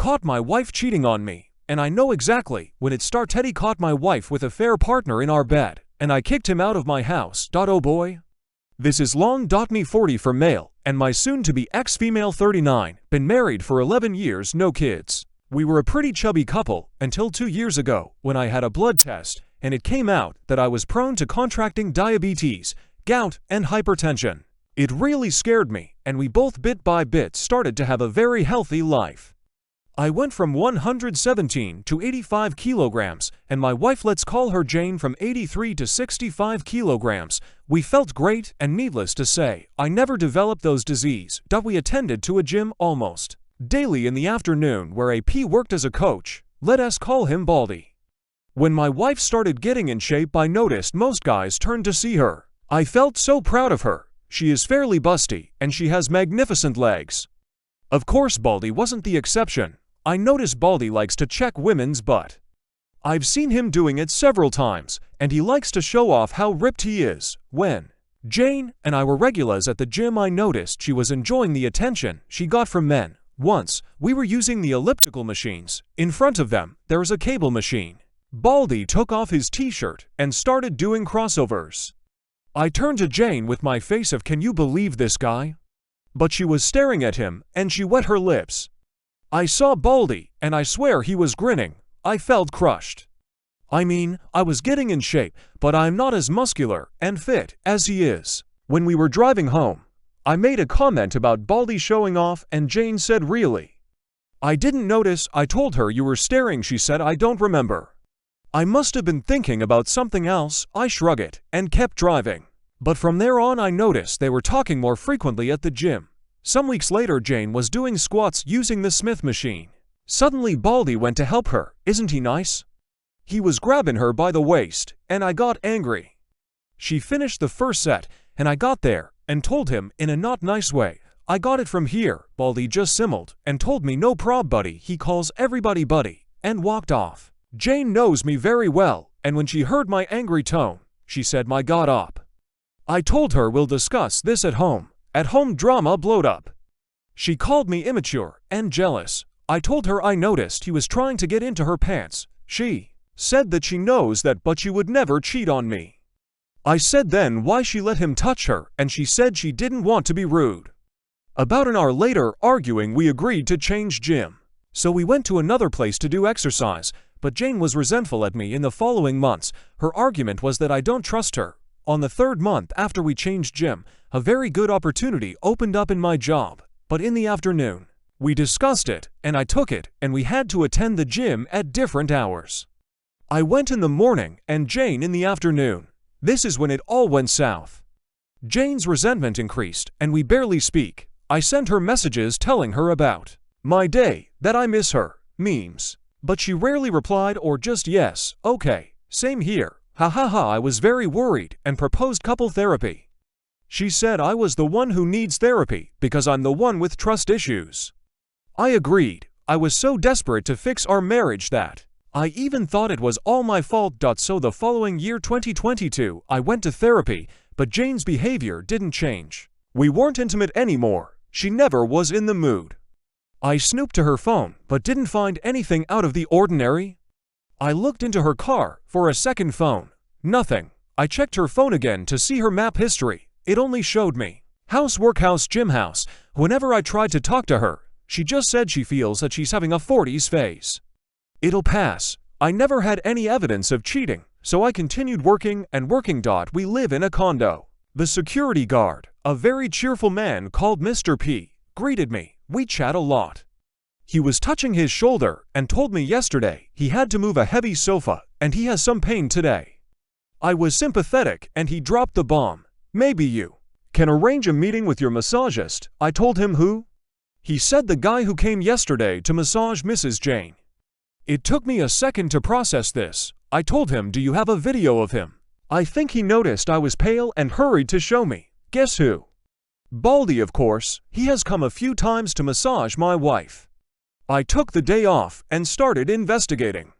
caught my wife cheating on me, and I know exactly when it started. Teddy caught my wife with a fair partner in our bed, and I kicked him out of my house. Oh boy. This is long. Me 40 for male, and my soon-to-be ex-female 39, been married for 11 years, no kids. We were a pretty chubby couple until 2 years ago when I had a blood test, and it came out that I was prone to contracting diabetes, gout, and hypertension. It really scared me, and we both bit by bit started to have a very healthy life. I went from 117 to 85 kilograms, and my wife, let's call her Jane, from 83 to 65 kilograms. We felt great, and needless to say, I never developed those disease. We attended to a gym almost daily in the afternoon where AP worked as a coach. Let us call him Baldy. When my wife started getting in shape, I noticed most guys turned to see her. I felt so proud of her. She is fairly busty, and she has magnificent legs. Of course, Baldy wasn't the exception. I noticed Baldy likes to check women's butt. I've seen him doing it several times, and he likes to show off how ripped he is. When Jane and I were regulars at the gym, I noticed she was enjoying the attention she got from men. Once, we were using the elliptical machines. In front of them, there is a cable machine. Baldy took off his t-shirt and started doing crossovers. I turned to Jane with my face of "Can you believe this guy?" But she was staring at him, and she wet her lips. I saw Baldy, and I swear he was grinning. I felt crushed. I mean, I was getting in shape, but I'm not as muscular and fit as he is. When we were driving home, I made a comment about Baldy showing off, and Jane said, "Really?" I didn't notice. I told her, "You were staring." She said, "I don't remember." I must have been thinking about something else. I shrugged it and kept driving. But from there on, I noticed they were talking more frequently at the gym. Some weeks later, Jane was doing squats using the Smith machine. Suddenly, Baldy went to help her. Isn't he nice? He was grabbing her by the waist, and I got angry. She finished the first set, and I got there and told him in a not nice way, "I got it from here." Baldy just simmered and told me, "No prob, buddy." He calls everybody buddy, and walked off. Jane knows me very well, and when she heard my angry tone, she said, "My God, up." I told her we'll discuss this at home. At home drama blowed up. She called me immature and jealous. I told her I noticed he was trying to get into her pants. She said that she knows that, but she would never cheat on me. I said then why she let him touch her, and she said she didn't want to be rude. About an hour later, arguing, we agreed to change gym. So we went to another place to do exercise, but Jane was resentful at me in the following months. Her argument was that I don't trust her. On the third month after we changed gym, a very good opportunity opened up in my job, but in the afternoon. We discussed it, and I took it, and we had to attend the gym at different hours. I went in the morning and Jane in the afternoon. This is when it all went south. Jane's resentment increased, and we barely speak. I sent her messages telling her about my day, that I miss her, memes. But she rarely replied, or just "Yes, okay, same here. Ha ha ha." I was very worried and proposed couple therapy. She said I was the one who needs therapy because I'm the one with trust issues. I agreed. I was so desperate to fix our marriage that I even thought it was all my fault. So the following year, 2022, I went to therapy, but Jane's behavior didn't change. We weren't intimate anymore. She never was in the mood. I snooped to her phone, but didn't find anything out of the ordinary. I looked into her car for a second phone. Nothing. I checked her phone again to see her map history. It only showed me house, workhouse, gym, house. Whenever I tried to talk to her, she just said she feels that she's having a 40s phase. It'll pass. I never had any evidence of cheating, so I continued working and working. We live in a condo. The security guard, a very cheerful man called Mr. P, greeted me. We chat a lot. He was touching his shoulder and told me yesterday he had to move a heavy sofa and he has some pain today. I was sympathetic and he dropped the bomb. "Maybe you can arrange a meeting with your massagist." I told him who. He said the guy who came yesterday to massage Mrs. Jane. It took me a second to process this. I told him, "Do you have a video of him?" I think he noticed I was pale and hurried to show me. Guess who? Baldy, of course. He has come a few times to massage my wife. I took the day off and started investigating.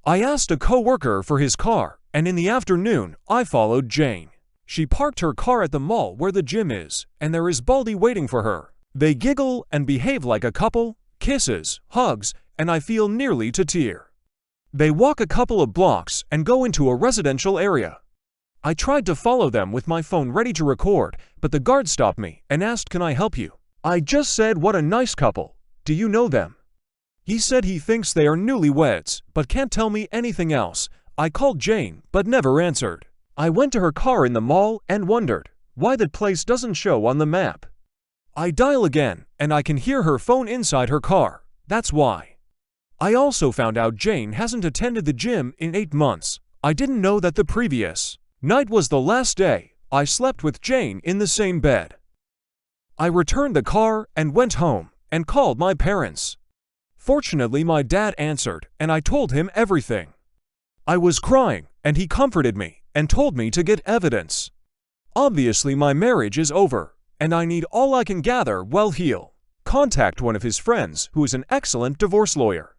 I asked a co-worker for his car, and in the afternoon, I followed Jane. She parked her car at the mall where the gym is, and there is Baldy waiting for her. They giggle and behave like a couple. kisses, hugs, and I feel nearly to tear. They walk a couple of blocks and go into a residential area. I tried to follow them with my phone ready to record, but the guard stopped me and asked, "Can I help you?" I just said, "What a nice couple. Do you know them?" He said he thinks they are newlyweds, but can't tell me anything else. I called Jane, but never answered. I went to her car in the mall and wondered why that place doesn't show on the map. I dial again, and I can hear her phone inside her car. That's why. I also found out Jane hasn't attended the gym in 8 months. I didn't know that the previous night was the last day I slept with Jane in the same bed. I returned the car and went home and called my parents. Fortunately, my dad answered, and I told him everything. I was crying, and he comforted me and told me to get evidence. Obviously, my marriage is over, and I need all I can gather while he'll contact one of his friends who is an excellent divorce lawyer.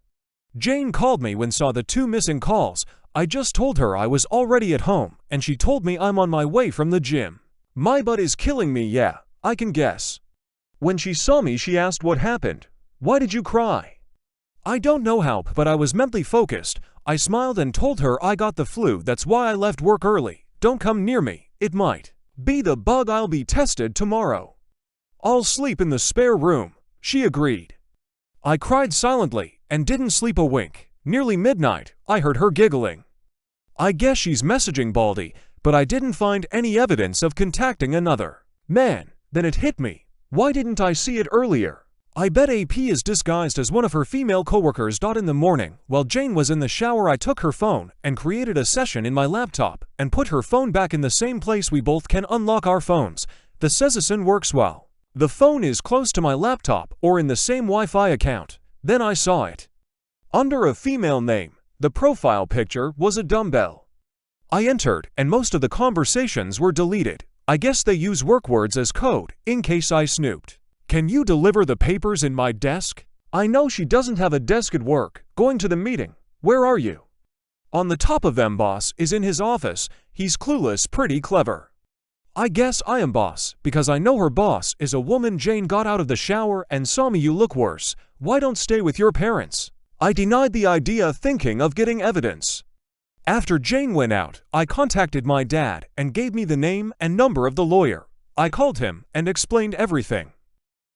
Jane called me when saw the 2 missing calls. I just told her I was already at home, and she told me I'm on my way from the gym. My butt is killing me, yeah, I can guess. When she saw me, she asked what happened. Why did you cry? I don't know how, but I was mentally focused. I smiled and told her I got the flu, that's why I left work early. Don't come near me, it might be the bug, I'll be tested tomorrow. I'll sleep in the spare room, she agreed. I cried silently and didn't sleep a wink. Nearly midnight, I heard her giggling. I guess she's messaging Baldy, but I didn't find any evidence of contacting another man. Then it hit me. Why didn't I see it earlier? I bet AP is disguised as one of her female coworkers. In the morning, while Jane was in the shower, I took her phone and created a session in my laptop and put her phone back in the same place we both can unlock our phones. The session works well. The phone is close to my laptop or in the same Wi-Fi account. Then I saw it. Under a female name, the profile picture was a dumbbell. I entered, and most of the conversations were deleted. I guess they use work words as code, in case I snooped. Can you deliver the papers in my desk? I know she doesn't have a desk at work. Going to the meeting. Where are you? On the top of them, boss is in his office. He's clueless, pretty clever. I guess I am boss, because I know her boss is a woman. Jane got out of the shower and saw me. You look worse. Why don't stay with your parents? I denied the idea, thinking of getting evidence. After Jane went out, I contacted my dad and gave me the name and number of the lawyer. I called him and explained everything.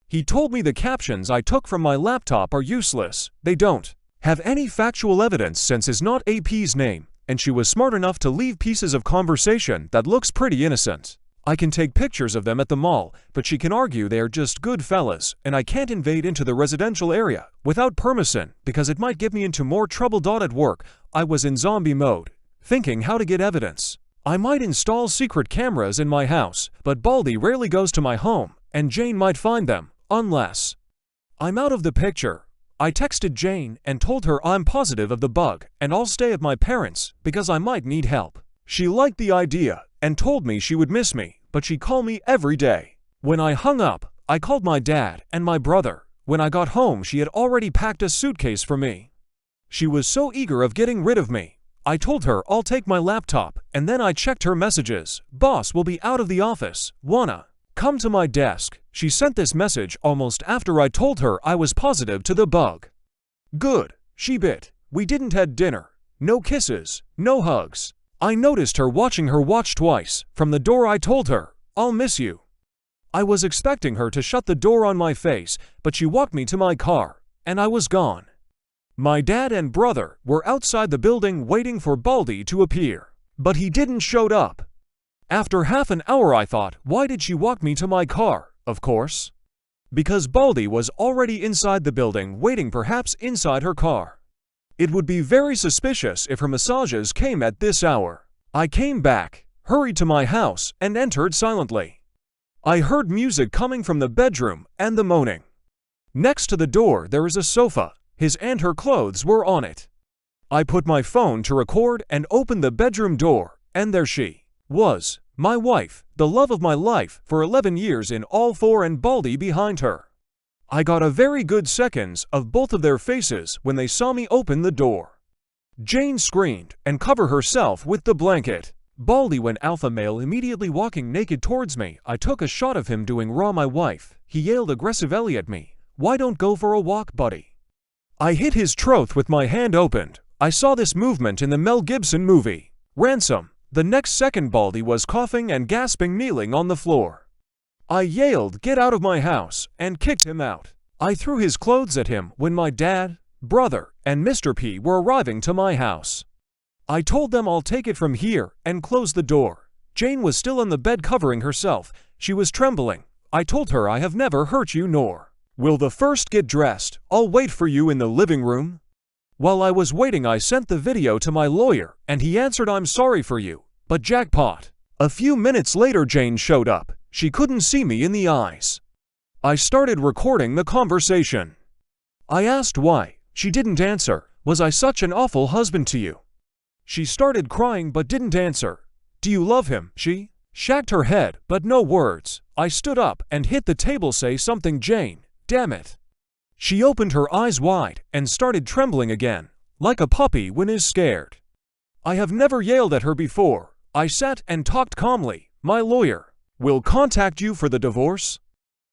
He told me the captions I took from my laptop are useless. They don't have any factual evidence since it's not AP's name, and she was smart enough to leave pieces of conversation that looks pretty innocent. I can take pictures of them at the mall, but she can argue they are just good fellas, and I can't invade into the residential area without permission because it might get me into more trouble. At work, I was in zombie mode, thinking how to get evidence. I might install secret cameras in my house, but Baldy rarely goes to my home, and Jane might find them, unless I'm out of the picture. I texted Jane and told her I'm positive of the bug and I'll stay at my parents' because I might need help. She liked the idea and told me she would miss me, but she'd call me every day. When I hung up, I called my dad and my brother. When I got home, she had already packed a suitcase for me. She was so eager of getting rid of me. I told her I'll take my laptop, and then I checked her messages. Boss will be out of the office. Wanna come to my desk? She sent this message almost after I told her I was positive to the bug. Good, she bit. We didn't had dinner. No kisses, no hugs. I noticed her watching her watch twice. From the door I told her, I'll miss you. I was expecting her to shut the door on my face, but she walked me to my car, and I was gone. My dad and brother were outside the building waiting for Baldy to appear, but he didn't showed up. After half an hour I thought, why did she walk me to my car? Of course, because Baldy was already inside the building waiting, perhaps inside her car. It would be very suspicious if her massages came at this hour. I came back, hurried to my house, and entered silently. I heard music coming from the bedroom and the moaning. Next to the door there is a sofa. His and her clothes were on it. I put my phone to record and opened the bedroom door, and there she was, my wife, the love of my life for 11 years in all four, and Baldy behind her. I got a very good seconds of both of their faces when they saw me open the door. Jane screamed and covered herself with the blanket. Baldy went alpha male, immediately walking naked towards me. I took a shot of him doing raw. My wife, he yelled aggressively at me. Why don't go for a walk, buddy? I hit his throat with my hand opened. I saw this movement in the Mel Gibson movie, Ransom. The next second Baldy was coughing and gasping, kneeling on the floor. I yelled, "Get out of my house," and kicked him out. I threw his clothes at him when my dad, brother, and Mr. P were arriving to my house. I told them I'll take it from here and closed the door. Jane was still on the bed covering herself. She was trembling. I told her, "I have never hurt you, nor will the first get dressed. I'll wait for you in the living room." While I was waiting, I sent the video to my lawyer and he answered, "I'm sorry for you, but jackpot." A few minutes later, Jane showed up. She couldn't see me in the eyes. I started recording the conversation. I asked why. She didn't answer. "Was I such an awful husband to you?" She started crying but didn't answer. "Do you love him?" She shacked her head, but no words. I stood up and hit the table. "Say something, Jane. Damn it." She opened her eyes wide and started trembling again, like a puppy when is scared. I have never yelled at her before. I sat and talked calmly. "My lawyer will contact you for the divorce."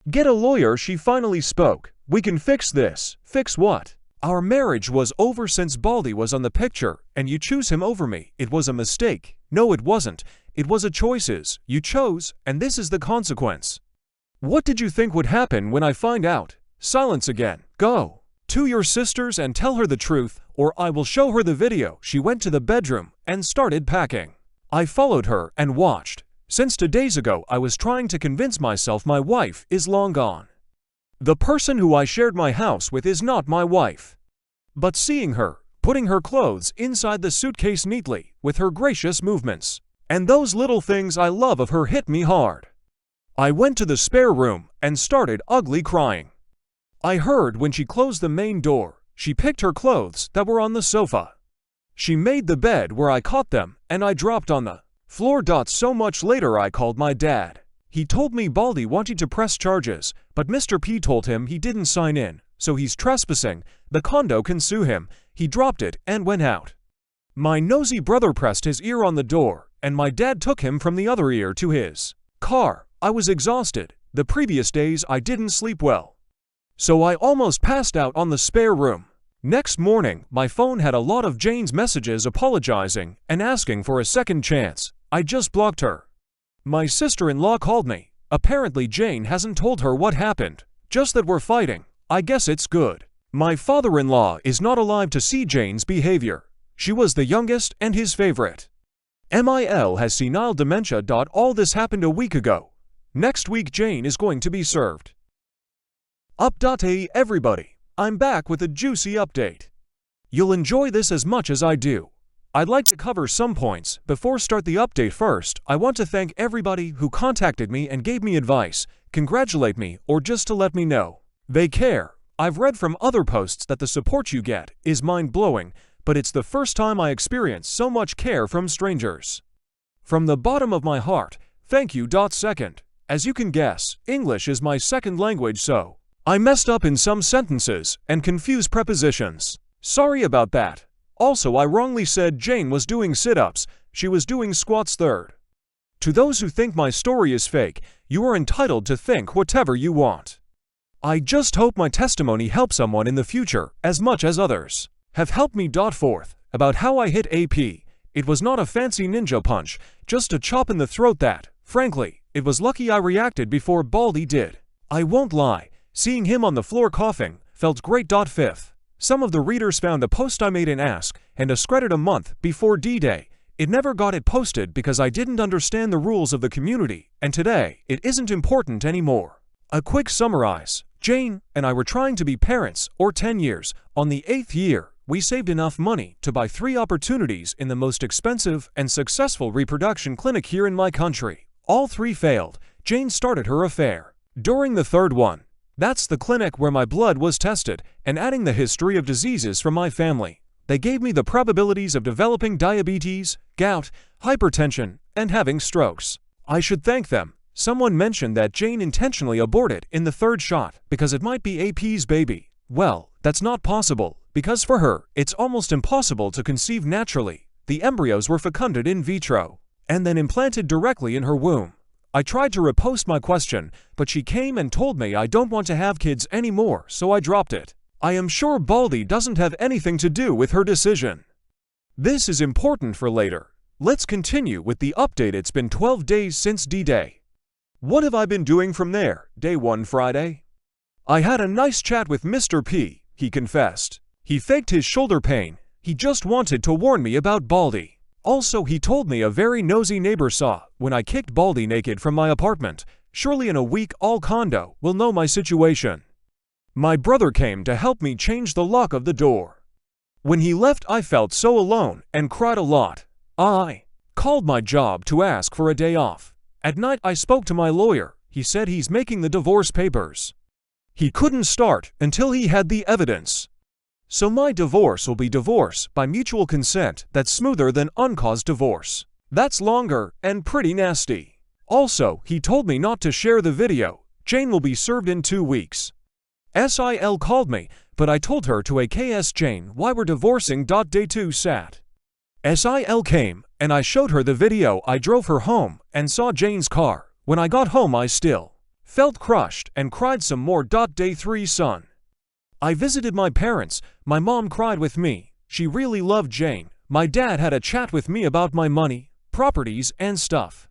"Get a lawyer," she finally spoke. "We can fix this." "Fix what?" "Our marriage was over since Baldy was on the picture, and you choose him over me. It was a mistake." "No, it wasn't. It was a choices. You chose, and this is the consequence." "What did you think would happen when I find out?" Silence again. "Go to your sisters and tell her the truth, or I will show her the video." She went to the bedroom and started packing. I followed her and watched. Since 2 days ago, I was trying to convince myself my wife is long gone. The person who I shared my house with is not my wife. But seeing her, putting her clothes inside the suitcase neatly, with her gracious movements, and those little things I love of her hit me hard. I went to the spare room and started ugly crying. I heard when she closed the main door, she picked her clothes that were on the sofa. She made the bed where I caught them, and I dropped on the floor. So much later, I called my dad. He told me Baldy wanted to press charges, but Mr. P told him he didn't sign in, so he's trespassing. The condo can sue him. He dropped it and went out. My nosy brother pressed his ear on the door, and my dad took him from the other ear to his car. I was exhausted. The previous days I didn't sleep well, so I almost passed out on the spare room. Next morning, my phone had a lot of Jane's messages apologizing and asking for a second chance. I just blocked her. My sister-in-law called me. Apparently Jane hasn't told her what happened, just that we're fighting. I guess it's good. My father-in-law is not alive to see Jane's behavior. She was the youngest and his favorite. Mil has senile dementia. All this happened a week ago. Next week Jane is going to be served up. Hey everybody, I'm back with a juicy update. You'll enjoy this as much as I do. I'd like to cover some points before start the update. First, I want to thank everybody who contacted me and gave me advice, congratulate me, or just to let me know they care. I've read from other posts that the support you get is mind-blowing, but it's the first time I experience so much care from strangers. From the bottom of my heart, thank you. Second, as you can guess, English is my second language, so I messed up in some sentences and confused prepositions. Sorry about that. Also, I wrongly said Jane was doing sit-ups. She was doing squats. Third, to those who think my story is fake, you are entitled to think whatever you want. I just hope my testimony helps someone in the future as much as others have helped me. Fourth, about how I hit AP. It was not a fancy ninja punch, just a chop in the throat that, frankly, it was lucky I reacted before Baldy did. I won't lie, seeing him on the floor coughing felt great. Fifth, some of the readers found a post I made in Ask and discredited a month before D-Day. It never got it posted because I didn't understand the rules of the community, and today, it isn't important anymore. A quick summarize. Jane and I were trying to be parents, or 10 years. On the 8th year, we saved enough money to buy 3 opportunities in the most expensive and successful reproduction clinic here in my country. All 3 failed. Jane started her affair during the 3rd one. That's the clinic where my blood was tested, and adding the history of diseases from my family. They gave me the probabilities of developing diabetes, gout, hypertension, and having strokes. I should thank them. Someone mentioned that Jane intentionally aborted in the 3rd shot because it might be AP's baby. Well, that's not possible, because for her, it's almost impossible to conceive naturally. The embryos were fecunded in vitro and then implanted directly in her womb. I tried to repost my question, but she came and told me I don't want to have kids anymore, so I dropped it. I am sure Baldy doesn't have anything to do with her decision. This is important for later. Let's continue with the update. It's been 12 days since D-Day. What have I been doing from there? Day 1 Friday. I had a nice chat with Mr. P, he confessed. He faked his shoulder pain. He just wanted to warn me about Baldy. Also, he told me a very nosy neighbor saw when I kicked Baldy naked from my apartment. Surely in a week all condo will know my situation. My brother came to help me change the lock of the door. When he left, I felt so alone and cried a lot. I called my job to ask for a day off. At night, I spoke to my lawyer. He said he's making the divorce papers. He couldn't start until he had the evidence. So my divorce will be divorce by mutual consent. That's smoother than uncaused divorce. That's longer and pretty nasty. Also, he told me not to share the video. Jane will be served in 2 weeks. SIL called me, but I told her to AKS Jane why we're divorcing. Day 2 sat. SIL came, and I showed her the video. I drove her home and saw Jane's car. When I got home, I still felt crushed and cried some more. Day 3 son. I visited my parents. My mom cried with me. She really loved Jane. My dad had a chat with me about my money, properties, and stuff.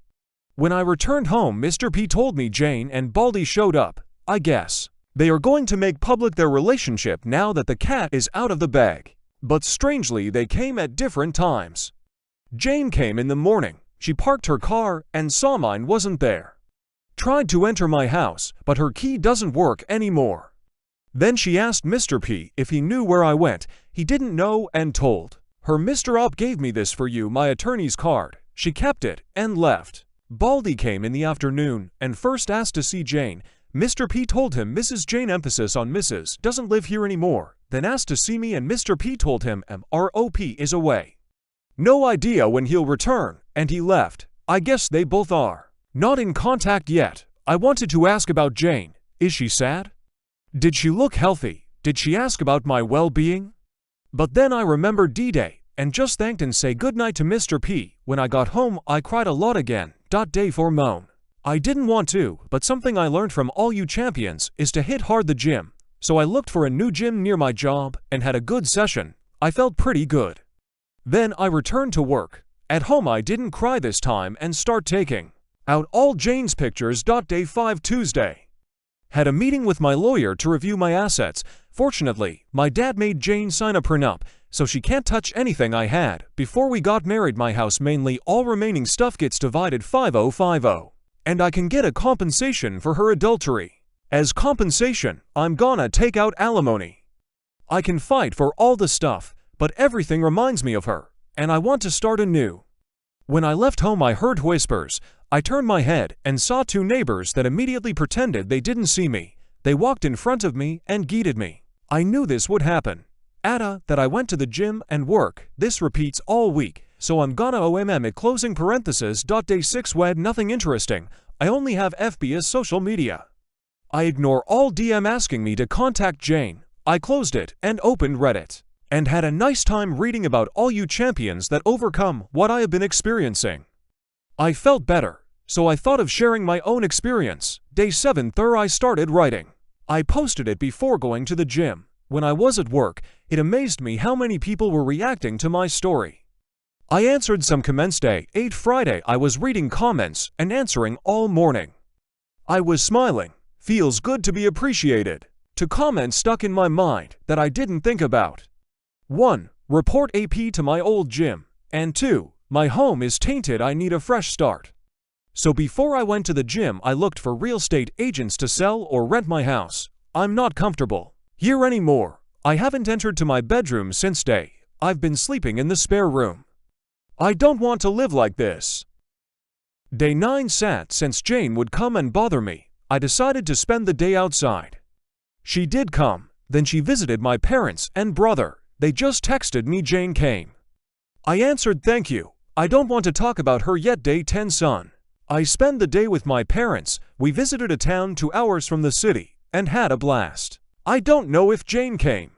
When I returned home, Mr. P told me Jane and Baldy showed up. I guess they are going to make public their relationship now that the cat is out of the bag. But strangely, they came at different times. Jane came in the morning. She parked her car and saw mine wasn't there. Tried to enter my house, but her key doesn't work anymore. Then she asked Mr. P if he knew where I went. He didn't know and told her, Mr. Up gave me this for you, my attorney's card. She kept it and left. Baldy came in the afternoon and first asked to see Jane. Mr. P told him Mrs. Jane, emphasis on Mrs., doesn't live here anymore. Then asked to see me and Mr. P told him MROP is away. No idea when he'll return, and he left. I guess they both are not in contact yet. I wanted to ask about Jane. Is she sad? Did she look healthy? Did she ask about my well-being? But then I remembered D-Day and just thanked and say goodnight to Mr. P. When I got home, I cried a lot again. Day 4 moan. I didn't want to, but something I learned from all you champions is to hit hard the gym. So I looked for a new gym near my job and had a good session. I felt pretty good. Then I returned to work. At home I didn't cry this time and start taking out all Jane's pictures. Day 5 Tuesday. Had a meeting with my lawyer to review my assets. Fortunately, my dad made Jane sign a prenup, so she can't touch anything I had. Before we got married, my house, mainly all remaining stuff, gets divided 50-50. And I can get a compensation for her adultery. As compensation, I'm gonna take out alimony. I can fight for all the stuff, but everything reminds me of her, and I want to start anew. When I left home, I heard whispers. I turned my head and saw 2 neighbors that immediately pretended they didn't see me. They walked in front of me and greeted me. I knew this would happen. That I went to the gym and work. This repeats all week, so I'm gonna OMM it. Closing parenthesis. Day 6 Wed. Nothing interesting. I only have FB as social media. I ignore all DM asking me to contact Jane. I closed it and opened Reddit, and had a nice time reading about all you champions that overcome what I have been experiencing. I felt better, so I thought of sharing my own experience. Day 7 I started writing. I posted it before going to the gym. When I was at work, it amazed me how many people were reacting to my story. I answered some comments. Day 8 Friday. I was reading comments and answering all morning. I was smiling. Feels good to be appreciated. To comments stuck in my mind that I didn't think about. 1. Report AP to my old gym. And 2. My home is tainted. I need a fresh start. So before I went to the gym, I looked for real estate agents to sell or rent my house. I'm not comfortable here anymore. I haven't entered to my bedroom since Day. I've been sleeping in the spare room. I don't want to live like this. Day 9 sat. Since Jane would come and bother me, I decided to spend the day outside. She did come. Then she visited my parents and brother. They just texted me Jane came. I answered thank you. I don't want to talk about her yet. Day 10 son. I spent the day with my parents. We visited a town 2 hours from the city and had a blast. I don't know if Jane came.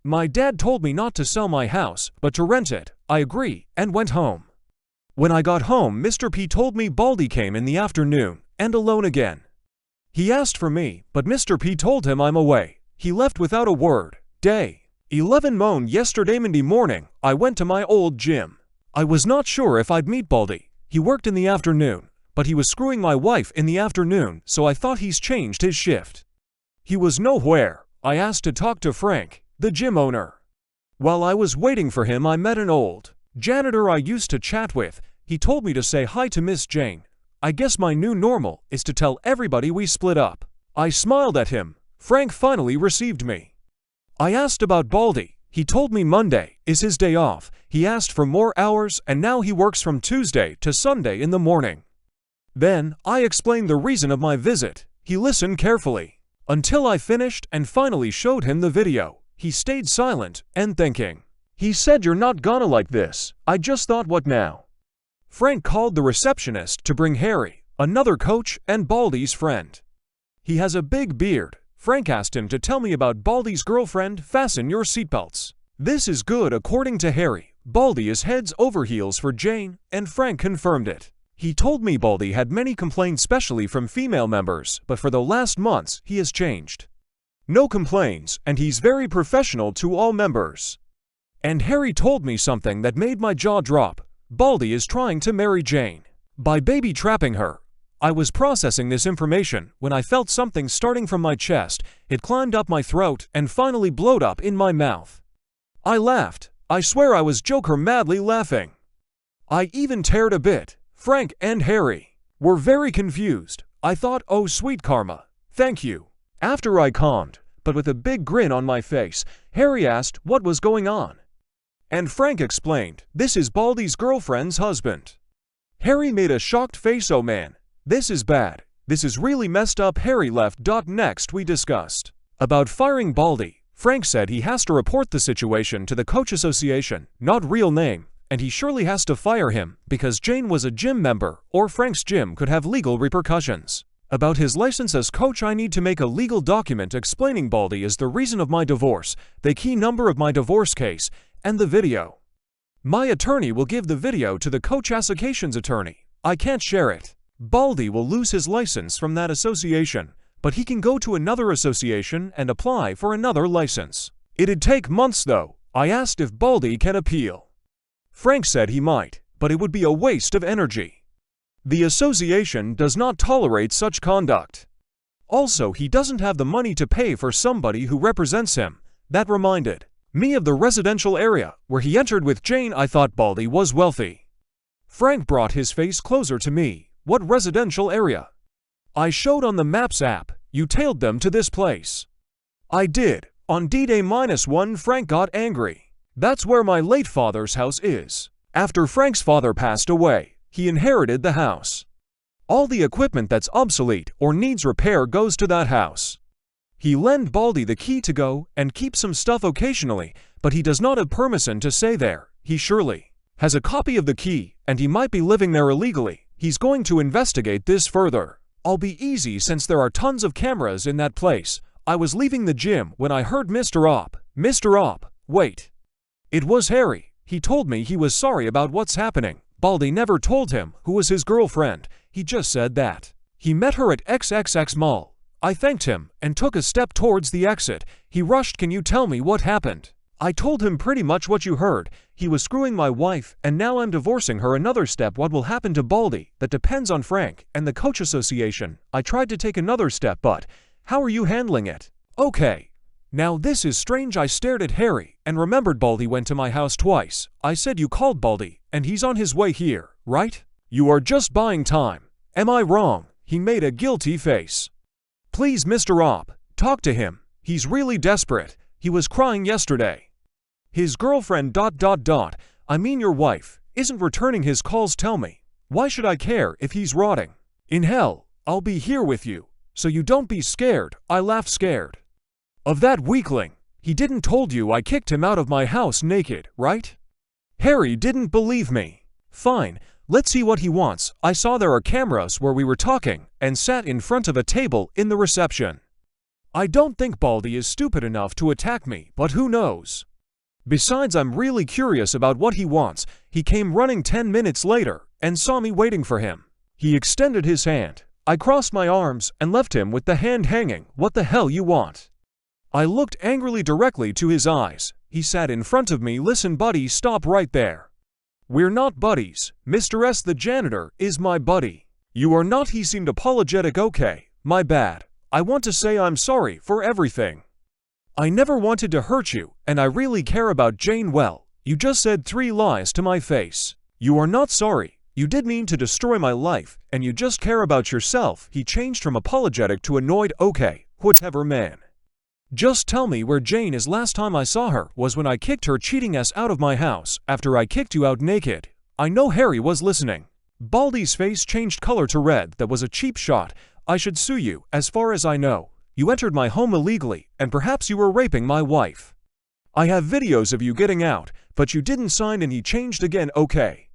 My dad told me not to sell my house, but to rent it. I agree and went home. When I got home, Mr. P told me Baldy came in the afternoon, and alone again. He asked for me, but Mr. P told him I'm away. He left without a word. Day 11 moan yesterday Monday morning, I went to my old gym. I was not sure if I'd meet Baldy. He worked in the afternoon, but he was screwing my wife in the afternoon, so I thought he's changed his shift. He was nowhere. I asked to talk to Frank, the gym owner. While I was waiting for him, I met an old janitor I used to chat with. He told me to say hi to Miss Jane. I guess my new normal is to tell everybody we split up. I smiled at him. Frank finally received me. I asked about Baldy. He told me Monday is his day off. He asked for more hours and now he works from Tuesday to Sunday in the morning. Then I explained the reason of my visit. He listened carefully until I finished and finally showed him the video. He stayed silent and thinking. He said, "You're not gonna like this." I just thought, what now? Frank called the receptionist to bring Harry, another coach and Baldy's friend. He has a big beard. Frank asked him to tell me about Baldy's girlfriend. Fasten your seatbelts. This is good according to Harry. Baldy is heads over heels for Jane, and Frank confirmed it. He told me Baldy had many complaints, especially from female members, but for the last months he has changed. No complaints, and he's very professional to all members. And Harry told me something that made my jaw drop. Baldy is trying to marry Jane by baby trapping her. I was processing this information when I felt something starting from my chest. It climbed up my throat and finally blowed up in my mouth. I laughed. I swear I was Joker madly laughing. I even teared a bit. Frank and Harry were very confused. I thought, oh sweet karma, thank you. After I calmed, but with a big grin on my face, Harry asked what was going on. And Frank explained, this is Baldy's girlfriend's husband. Harry made a shocked face. Oh man, this is bad. This is really messed up. Harry left. Next we discussed about firing Baldy. Frank said he has to report the situation to the coach association, not real name, and he surely has to fire him because Jane was a gym member or Frank's gym could have legal repercussions. About his license as coach, I need to make a legal document explaining Baldy is the reason of my divorce, the key number of my divorce case, and the video. My attorney will give the video to the coach association's attorney. I can't share it. Baldy will lose his license from that association, but he can go to another association and apply for another license. It'd take months though. I asked if Baldy can appeal. Frank said he might, but it would be a waste of energy. The association does not tolerate such conduct. Also, he doesn't have the money to pay for somebody who represents him. That reminded me of the residential area where he entered with Jane. I thought Baldy was wealthy. Frank brought his face closer to me. What residential area? I showed on the Maps app. You tailed them to this place. I did. On D-Day-1, Frank got angry. That's where my late father's house is. After Frank's father passed away, he inherited the house. All the equipment that's obsolete or needs repair goes to that house. He lent Baldy the key to go and keep some stuff occasionally, but he does not have permission to stay there. He surely has a copy of the key, and he might be living there illegally. He's going to investigate this further. I'll be easy since there are tons of cameras in that place. I was leaving the gym when I heard Mr. Op. Mr. Op, wait. It was Harry. He told me he was sorry about what's happening. Baldy never told him who was his girlfriend. He just said that he met her at XXX Mall. I thanked him and took a step towards the exit. He rushed. Can you tell me what happened? I told him pretty much what you heard. He was screwing my wife and now I'm divorcing her. Another step. What will happen to Baldy? That depends on Frank and the coach association. I tried to take another step, but how are you handling it? Okay. Now this is strange. I stared at Harry and remembered Baldy went to my house twice. I said you called Baldy and he's on his way here, right? You are just buying time. Am I wrong? He made a guilty face. Please, Mr. Op, talk to him. He's really desperate. He was crying yesterday. His girlfriend ... I mean your wife, isn't returning his calls. Tell me, why should I care if he's rotting in hell? I'll be here with you, so you don't be scared. I laughed. Scared of that weakling. He didn't told you I kicked him out of my house naked, right? Harry didn't believe me. Fine, let's see what he wants. I saw there are cameras where we were talking and sat in front of a table in the reception. I don't think Baldy is stupid enough to attack me, but who knows? Besides, I'm really curious about what he wants. He came running 10 minutes later and saw me waiting for him. He extended his hand. I crossed my arms and left him with the hand hanging. What the hell you want? I looked angrily directly to his eyes. He sat in front of me. Listen, buddy, stop right there. We're not buddies. Mr. S, the janitor, is my buddy. You are not. He seemed apologetic. Okay, my bad. I want to say I'm sorry for everything. I never wanted to hurt you, and I really care about Jane well. You just said 3 lies to my face. You are not sorry. You did mean to destroy my life, and you just care about yourself. He changed from apologetic to annoyed. Okay, whatever, man. Just tell me where Jane is. Last time I saw her was when I kicked her cheating ass out of my house after I kicked you out naked. I know Harry was listening. Baldy's face changed color to red. That was a cheap shot. I should sue you. As far as I know, you entered my home illegally, and perhaps you were raping my wife. I have videos of you getting out, but you didn't sign. And he changed again. Okay,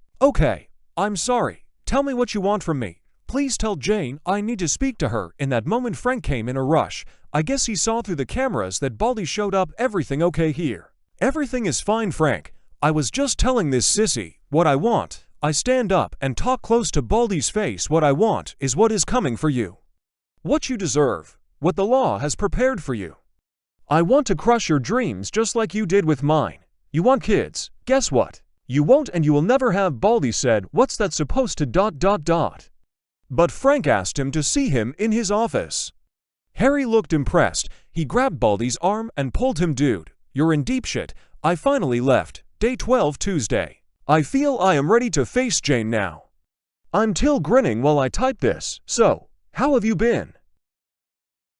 I'm sorry. Tell me what you want from me. Please tell Jane I need to speak to her. In that moment, Frank came in a rush. I guess he saw through the cameras that Baldy showed up. Everything okay here? Everything is fine, Frank. I was just telling this sissy what I want. I stand up and talk close to Baldy's face. What I want is what is coming for you. What you deserve. What the law has prepared for you. I want to crush your dreams just like you did with mine. You want kids. Guess what? You won't, and you will never have. Baldy said, what's that supposed to ... But Frank asked him to see him in his office. Harry looked impressed. He grabbed Baldy's arm and pulled him. Dude, you're in deep shit. I finally left. Day 12, Tuesday. I feel I am ready to face Jane now. I'm still grinning while I type this. So, how have you been?